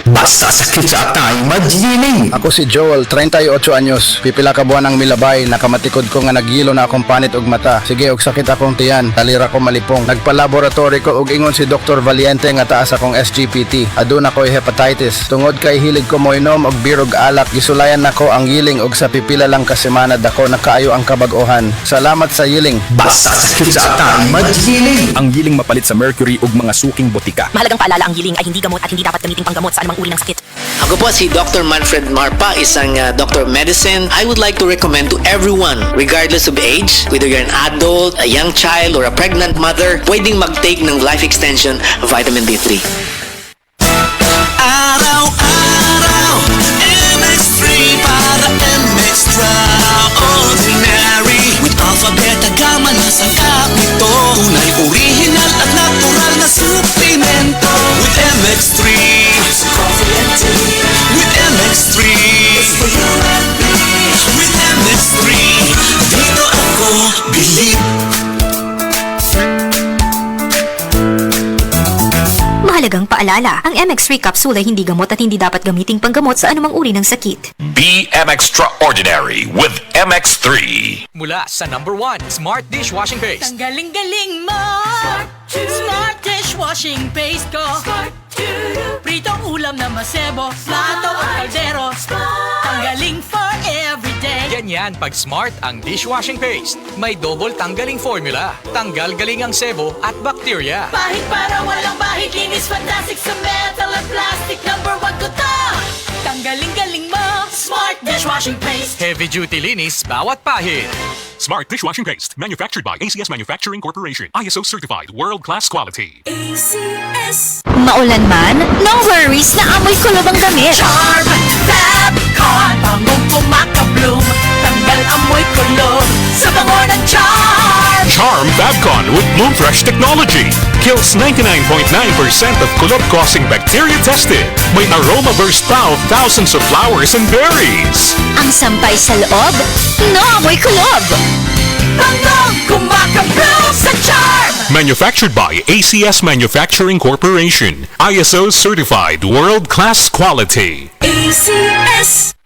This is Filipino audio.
Basta sakit sa atay, magiling. Ako si Joel, 38 anyos. Pipila ka buwan ang milabay, nakamatikod ko nga naghilo na akong panit og mata. Sige, og sakit akong tiyan, talira ko malipong. Nagpa-laboratory ko og ingon si Dr. Valiente nga taas akong SGPT. Aduna ko'y hepatitis. Tungod kay hilig ko moinom og birog alak, gisulayan nako ang yiling og sa pipila lang ka semana dako nakaayo ang kabag-ohan. Salamat sa yiling. Basta sakit sa atay, magiling. Ang giling mapalit sa mercury ug mga suking botika. Mahalagang paalala, ang giling ay hindi gamot at hindi dapat gamitin panggamot sa anumang uri ng sakit. Ako po si Dr. Manfred Marpa, isang Dr. of Medicine. I would like to recommend to everyone, regardless of age, whether you're an adult, a young child, or a pregnant mother, pwedeng mag-take ng Life Extension Vitamin D3. Araw-araw, MX3 para extraordinary. With alpha, beta, gamma na sa kapito. Tunay, original at natural na suplemento. With MX3, with MX3, it's for you and me. With MX3, dito ako believe. Mahalagang paalala, ang MX3 capsule ay hindi gamot at hindi dapat gamiting panggamot sa anumang uri ng sakit. Be extraordinary with MX3. Mula sa #1 Smart Dishwashing Paste. Ang galing-galing mo! Smart dishwashing paste ko. Pritong ulam na masebo, plato o kaldero. Tanggaling for everyday. Ganyan pag Smart ang dishwashing paste. May double tanggaling formula. Tanggal galing ang sebo at bakterya. Pahit para walang bahid, linis fantastic sa metal at plastic. #1 ko to! Tanggaling-galing mo! Smart dishwashing paste. Heavy duty linis bawat pahid. Smart Dishwashing Paste. Manufactured by ACS Manufacturing Corporation. ISO certified. World-class quality. ACS. Maulan man, no worries na amoy kulob ang damit. Charm Fabcon. Pangong kumakabloom. Tanggal amoy kulob sa bango ng Charm. Charm Fabcon with Bloom Fresh technology. Kills 99.9% of kulot-causing bacteria tested. May aroma burst pa of thousands of flowers and berries. Ang sampay sa loob, no amoy kulob. Pangong kumakabloom sa Charm. Manufactured by ACS Manufacturing Corporation. ISO certified. World-class quality. ACS.